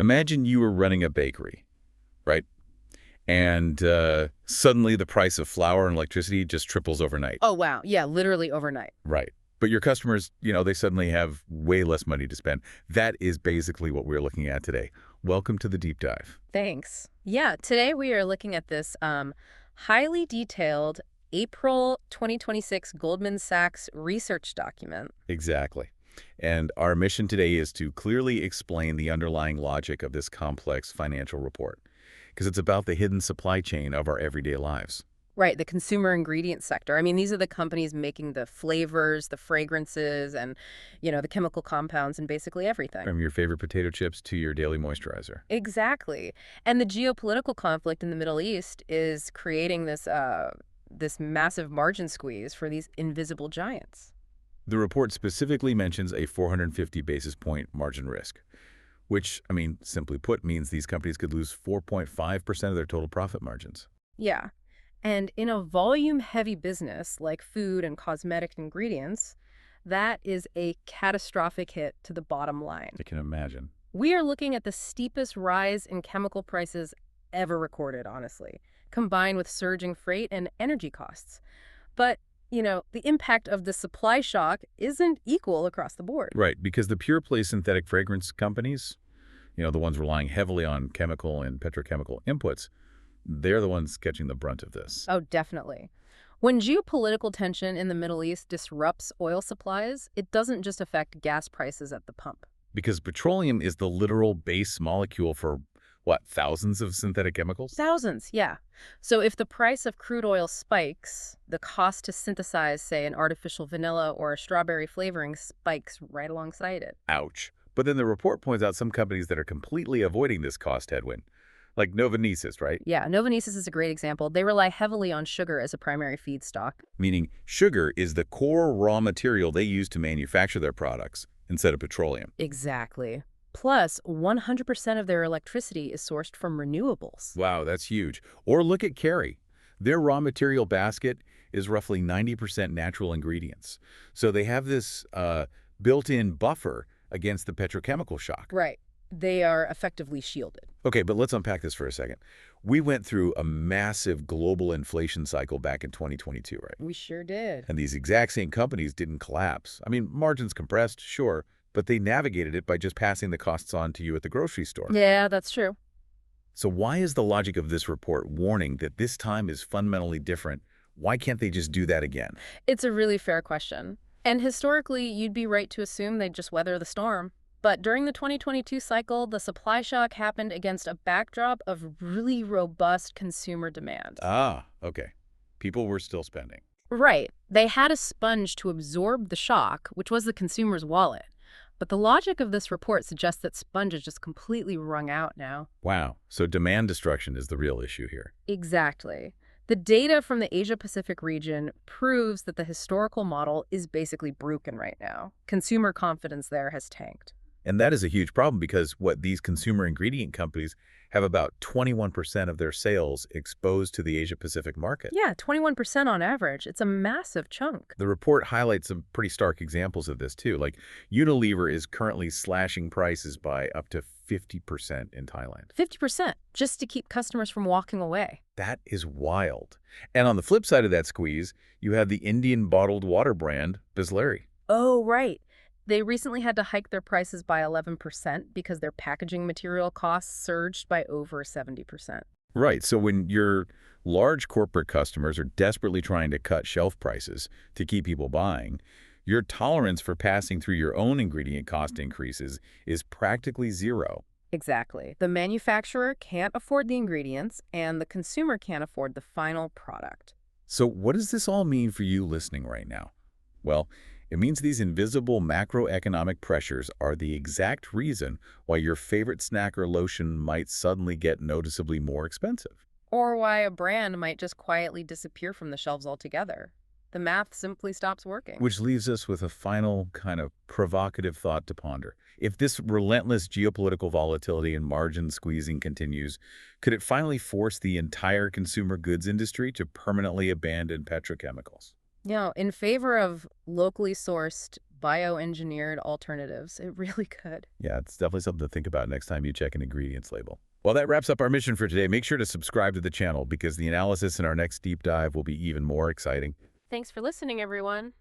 Imagine you were running a bakery, right? And suddenly the price of flour and electricity just triples overnight. Oh, wow. Yeah, literally overnight. Right. But your customers, they suddenly have way less money to spend. That is basically what we're looking at today. Welcome to the deep dive. Thanks. Yeah, today we are looking at this highly detailed April 2026 Goldman Sachs research document. Exactly. And our mission today is to clearly explain the underlying logic of this complex financial report, because it's about the hidden supply chain of our everyday lives. Right, the consumer ingredient sector. I mean, these are the companies making the flavors, the fragrances, and, the chemical compounds and basically everything. From your favorite potato chips to your daily moisturizer. Exactly. And the geopolitical conflict in the Middle East is creating this massive margin squeeze for these invisible giants. The report specifically mentions a 450 basis point margin risk, which, simply put, means these companies could lose 4.5% of their total profit margins. Yeah. And in a volume-heavy business like food and cosmetic ingredients, that is a catastrophic hit to the bottom line. I can imagine. We are looking at the steepest rise in chemical prices ever recorded, honestly, combined with surging freight and energy costs. But, the impact of the supply shock isn't equal across the board. Right, because the pure play synthetic fragrance companies, the ones relying heavily on chemical and petrochemical inputs, they're the ones catching the brunt of this. Oh, definitely. When geopolitical tension in the Middle East disrupts oil supplies, it doesn't just affect gas prices at the pump. Because petroleum is the literal base molecule for, what, thousands of synthetic chemicals? Thousands, yeah. So if the price of crude oil spikes, the cost to synthesize, say, an artificial vanilla or a strawberry flavoring spikes right alongside it. Ouch. But then the report points out some companies that are completely avoiding this cost headwind, like Novonesis, right? Yeah, Novonesis is a great example. They rely heavily on sugar as a primary feedstock. Meaning sugar is the core raw material they use to manufacture their products instead of petroleum. Exactly. Plus, 100% of their electricity is sourced from renewables. Wow, that's huge. Or look at Kerry. Their raw material basket is roughly 90% natural ingredients. So they have this built-in buffer against the petrochemical shock. Right. They are effectively shielded. Okay, but let's unpack this for a second. We went through a massive global inflation cycle back in 2022, right? We sure did. And these exact same companies didn't collapse. Margins compressed, sure, but they navigated it by just passing the costs on to you at the grocery store. Yeah, that's true. So why is the logic of this report warning that this time is fundamentally different? Why can't they just do that again? It's a really fair question. And historically, you'd be right to assume they'd just weather the storm. But during the 2022 cycle, the supply shock happened against a backdrop of really robust consumer demand. Ah, okay. People were still spending. Right. They had a sponge to absorb the shock, which was the consumer's wallet. But the logic of this report suggests that sponge is just completely wrung out now. Wow. So demand destruction is the real issue here. Exactly. The data from the Asia-Pacific region proves that the historical model is basically broken right now. Consumer confidence there has tanked. And that is a huge problem because these consumer ingredient companies have about 21% of their sales exposed to the Asia-Pacific market. Yeah, 21% on average. It's a massive chunk. The report highlights some pretty stark examples of this, too. Like Unilever is currently slashing prices by up to 50% in Thailand. 50%, just to keep customers from walking away. That is wild. And on the flip side of that squeeze, you have the Indian bottled water brand, Bisleri. Oh, right. They recently had to hike their prices by 11% because their packaging material costs surged by over 70%. Right. So when your large corporate customers are desperately trying to cut shelf prices to keep people buying, your tolerance for passing through your own ingredient cost increases is practically zero. Exactly. The manufacturer can't afford the ingredients, and the consumer can't afford the final product. So what does this all mean for you listening right now? Well, it means these invisible macroeconomic pressures are the exact reason why your favorite snack or lotion might suddenly get noticeably more expensive. Or why a brand might just quietly disappear from the shelves altogether. The math simply stops working. Which leaves us with a final kind of provocative thought to ponder. If this relentless geopolitical volatility and margin squeezing continues, could it finally force the entire consumer goods industry to permanently abandon petrochemicals? In favor of locally sourced, bioengineered alternatives. It really could. Yeah, it's definitely something to think about next time you check an ingredients label. Well, that wraps up our mission for today. Make sure to subscribe to the channel because the analysis in our next deep dive will be even more exciting. Thanks for listening, everyone.